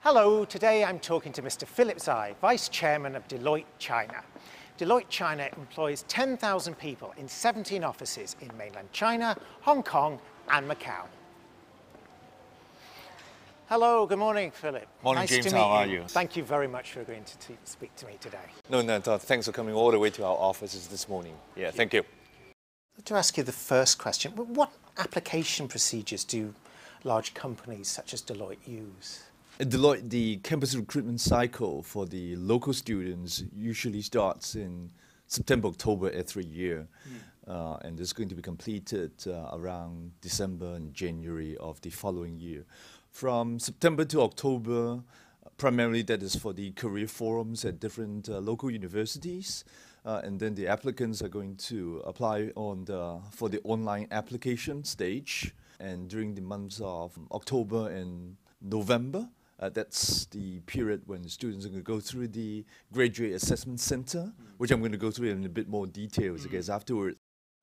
Hello, today I'm talking to Mr. Philip Tsai, Vice Chairman of Deloitte China. Deloitte China employs 10,000 people in 17 offices in mainland China, Hong Kong and Macau. Hello, good morning, Philip. Morning, nice James. To meet How are you? Thank you very much for agreeing to speak to me today. No, thanks for coming all the way to our offices this morning. Yeah, thank you. I'd like to ask you the first question. What application procedures do large companies such as Deloitte use? At Deloitte, the campus recruitment cycle for the local students usually starts in September, October every year. And it's going to be completed around December and January of the following year. From September to October, primarily that is for the career forums at different local universities. And then the applicants are going to apply for the online application stage. And during the months of October and November, that's the period when the students are going to go through the Graduate Assessment Center, which I'm going to go through in a bit more details, I guess, afterwards.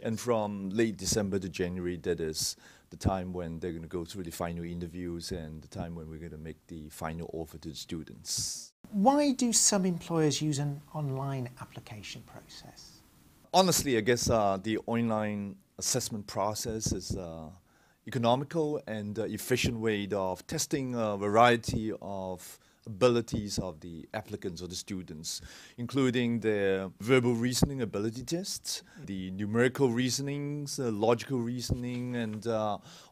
And from late December to January, that is the time when they're going to go through the final interviews and the time when we're going to make the final offer to the students. Why do some employers use an online application process? Honestly, I guess the online assessment process is economical and efficient way of testing a variety of abilities of the applicants or the students, including their verbal reasoning ability tests, the numerical reasonings, logical reasoning, and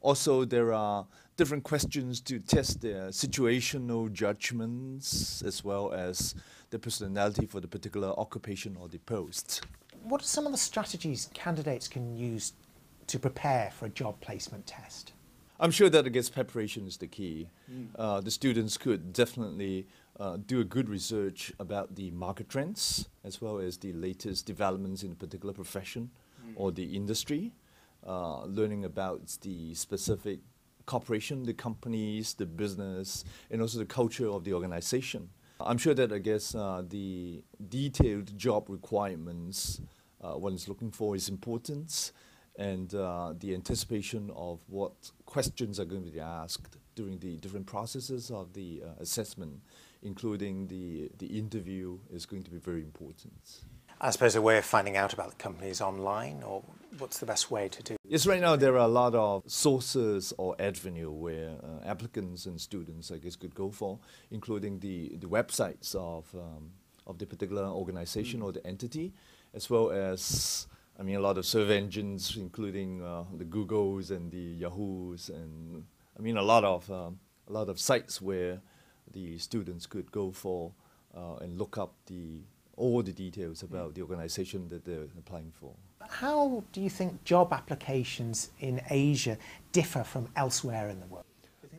also there are different questions to test their situational judgments as well as their personality for the particular occupation or the post. What are some of the strategies candidates can use to prepare for a job placement test? I'm sure that, I guess, preparation is the key. The students could definitely do a good research about the market trends as well as the latest developments in a particular profession or the industry, learning about the specific corporation, the companies, the business, and also the culture of the organization. I'm sure that, I guess, the detailed job requirements one is looking for is important, and the anticipation of what questions are going to be asked during the different processes of the assessment, including the interview, is going to be very important. I suppose a way of finding out about the company is online, or what's the best way to do? Yes, right now there are a lot of sources or avenue where applicants and students, I guess, could go for, including the websites of the particular organization or the entity, as well as a lot of search engines, including the Googles and the Yahoos, and a lot of sites where the students could go for and look up all the details about the organization that they're applying for. How do you think job applications in Asia differ from elsewhere in the world?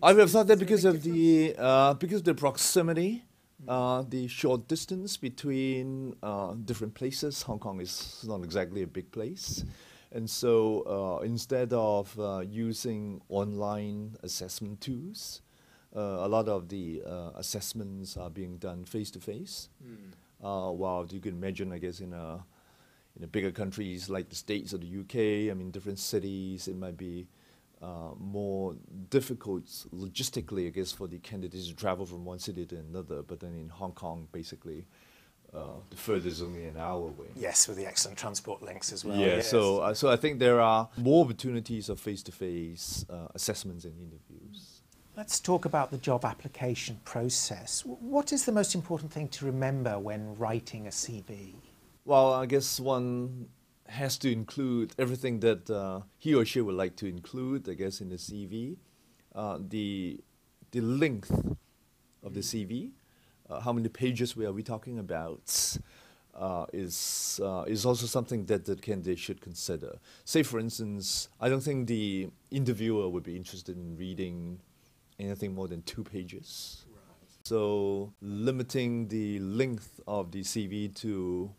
I would have thought that because of the proximity. The short distance between different places. Hong Kong is not exactly a big place. And so instead of using online assessment tools, a lot of the assessments are being done face-to-face. While you can imagine, I guess, in bigger countries like the States or the UK, different cities, it might be more difficult logistically, I guess, for the candidates to travel from one city to another. But then in Hong Kong, basically, the furthest is only an hour away. Yes, with the excellent transport links as well. Yeah, yes. so I think there are more opportunities of face-to-face assessments and interviews. Let's talk about the job application process. What is the most important thing to remember when writing a CV? Well, I guess one has to include everything that he or she would like to include, I guess, in the CV. The length of the CV, how many pages are we talking about, is also something that the candidate should consider. Say, for instance, I don't think the interviewer would be interested in reading anything more than 2 pages. Right. So limiting the length of the CV to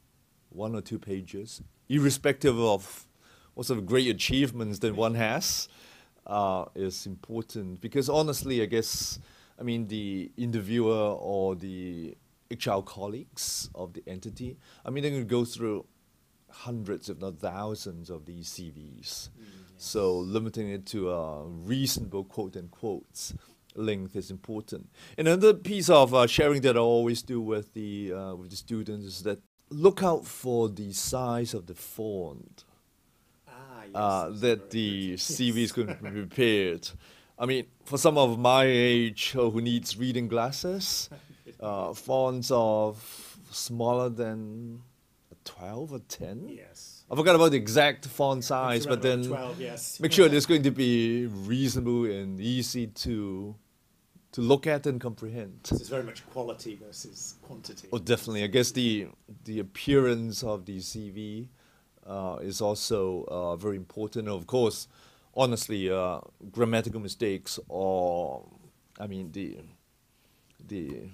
1 or 2 pages, irrespective of what sort of great achievements that one has, is important. Because honestly, I guess, the interviewer or the HR colleagues of the entity, they're going to go through hundreds, if not thousands, of these CVs. Yes. So limiting it to a reasonable quote-unquote length is important. Another piece of sharing that I always do with the students is that look out for the size of the font that the CV is going to be prepared. I mean, for some of my age who needs reading glasses, fonts of smaller than 12 or 10. Yes. I forgot about the exact font size, but then 12, yes. make sure it's going to be reasonable and easy to look at and comprehend. So it's very much quality versus quantity. Oh, definitely. I guess the appearance of the CV is also very important. Of course, honestly, grammatical mistakes or, I mean, the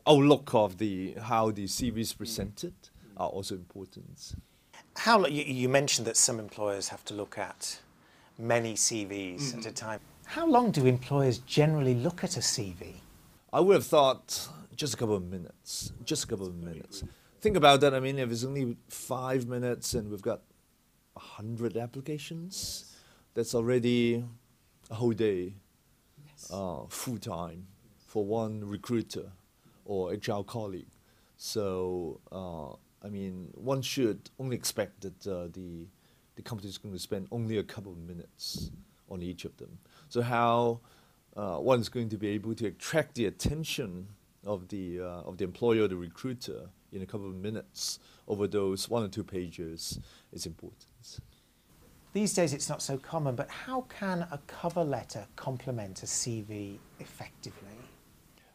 outlook of how the CV is presented are also important. You mentioned that some employers have to look at many CVs at a time. How long do employers generally look at a CV? I would have thought just a couple of minutes. Just a couple of minutes. Think about that. I mean, if it's only 5 minutes and we've got 100 applications, that's already a whole day, full time for one recruiter or HR colleague. So, I mean, one should only expect that the company is going to spend only a couple of minutes on each of them. So how one is going to be able to attract the attention of the employer or the recruiter in a couple of minutes over those 1 or 2 pages is important. These days it's not so common, but how can a cover letter complement a CV effectively?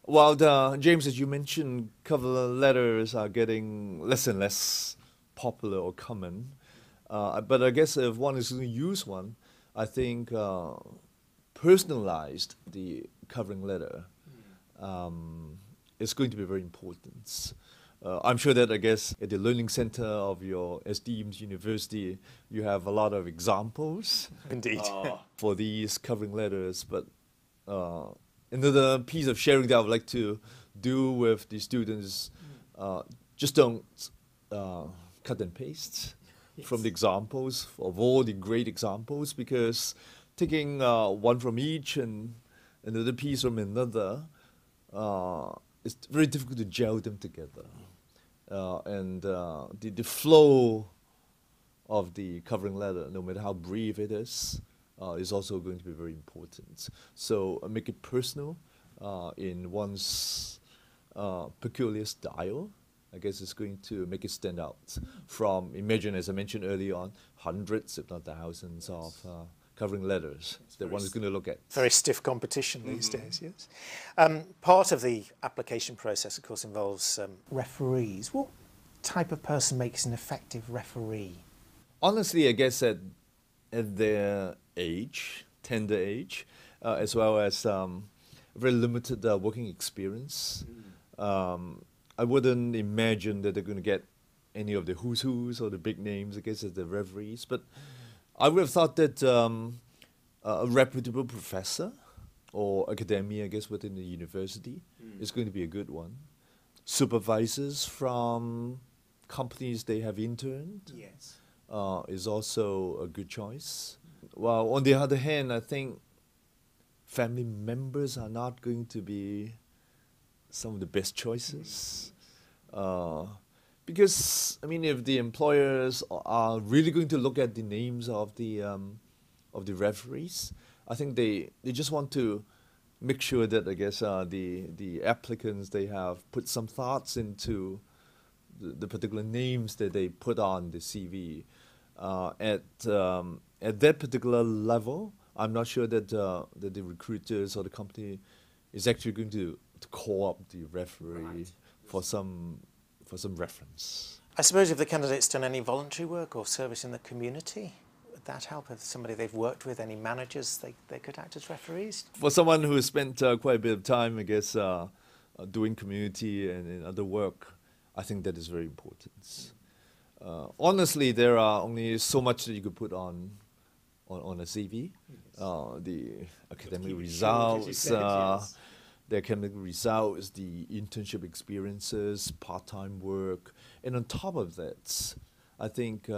Well, James, as you mentioned, cover letters are getting less and less popular or common. But I guess if one is going to use one, I think personalized the covering letter is going to be very important. I'm sure that I guess at the learning center of your esteemed university, you have a lot of examples. Indeed. For these covering letters. But another piece of sharing that I would like to do with the students, just don't cut and paste from the examples, of all the great examples, because taking one from each and another piece from another, it's very difficult to gel them together. And the flow of the covering letter, no matter how brief it is also going to be very important. So make it personal in one's peculiar style. I guess it's going to make it stand out from, imagine, as I mentioned earlier on, hundreds, if not thousands of covering letters that one is going to look at. Very stiff competition these days, yes. Part of the application process, of course, involves referees. What type of person makes an effective referee? Honestly, I guess at their age, tender age, as well as very limited working experience, I wouldn't imagine that they're going to get any of the who's who's or the big names, I guess, as the referees. But I would have thought that a reputable professor or academia, I guess, within the university is going to be a good one. Supervisors from companies they have interned is also a good choice. Well, on the other hand, I think family members are not going to be some of the best choices. Because, I mean, if the employers are really going to look at the names of the referees, I think they just want to make sure that, I guess, the applicants, they have put some thoughts into the particular names that they put on the CV. At that particular level, I'm not sure that that the recruiters or the company is actually going to call up the referee for some reference. I suppose if the candidate's done any voluntary work or service in the community, would that help? If somebody they've worked with, any managers, they could act as referees? For someone who has spent quite a bit of time, I guess, doing community and other work, I think that is very important. Honestly, there are only so much that you could put on a CV. The academic results, the academic results, the internship experiences, part-time work, and on top of that, I think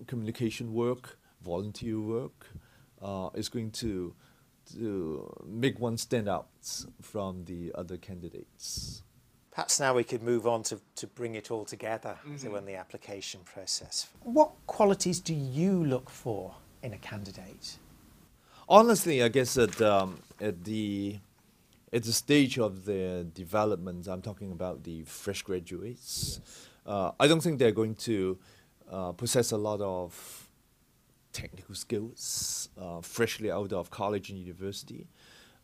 communication work, volunteer work is going to to make one stand out from the other candidates. Perhaps now we could move on to bring it all together so in the application process. What qualities do you look for in a candidate? Honestly, I guess at the stage of their development, I'm talking about the fresh graduates. I don't think they're going to possess a lot of technical skills freshly out of college and university.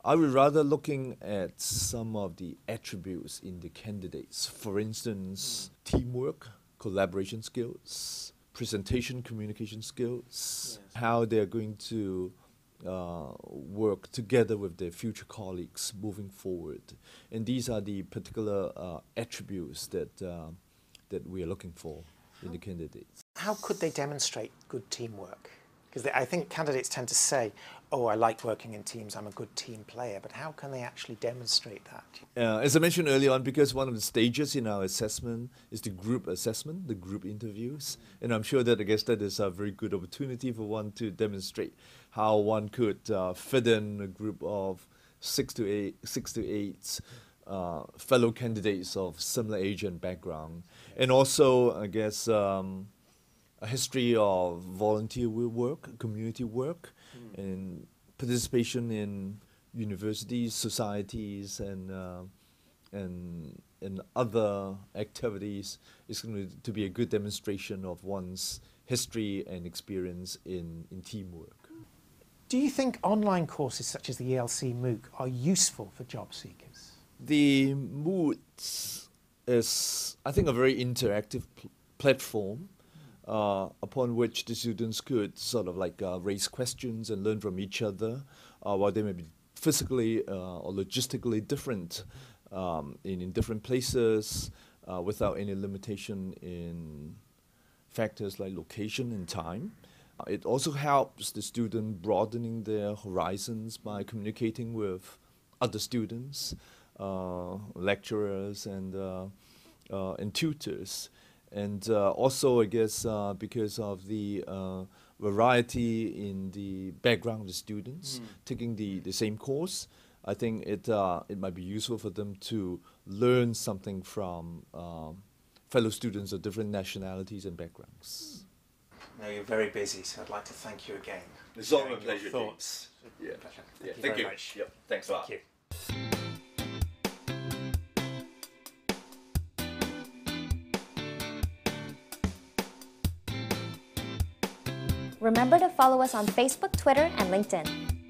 I would rather looking at some of the attributes in the candidates. For instance, teamwork, collaboration skills, presentation, communication skills, how they're going to work together with their future colleagues moving forward. And these are the particular attributes that we are looking for in the candidates. How could they demonstrate good teamwork? Because I think candidates tend to say, oh, I like working in teams, I'm a good team player, but how can they actually demonstrate that? As I mentioned earlier on, because one of the stages in our assessment is the group assessment, the group interviews, and I'm sure that I guess that is a very good opportunity for one to demonstrate how one could fit in a group of six to eight fellow candidates of similar age and background, and also I guess a history of volunteer work, community work, and participation in universities, societies, and other activities is going to be a good demonstration of one's history and experience in teamwork. Do you think online courses such as the ELC MOOC are useful for job seekers? The MOOC is, I think, a very interactive platform upon which the students could sort of like raise questions and learn from each other, while they may be physically or logistically different in different places without any limitation in factors like location and time. It also helps the student broadening their horizons by communicating with other students, lecturers, and tutors. And also, I guess, because of the variety in the background of the students taking the same course, I think it might be useful for them to learn something from fellow students of different nationalities and backgrounds. No, you're very busy, so I'd like to thank you again. It's all my pleasure, Thoughts. Yeah. Thank you Thank very you. much. Yep. Thanks a lot. Thank you. Remember to follow us on Facebook, Twitter, and LinkedIn.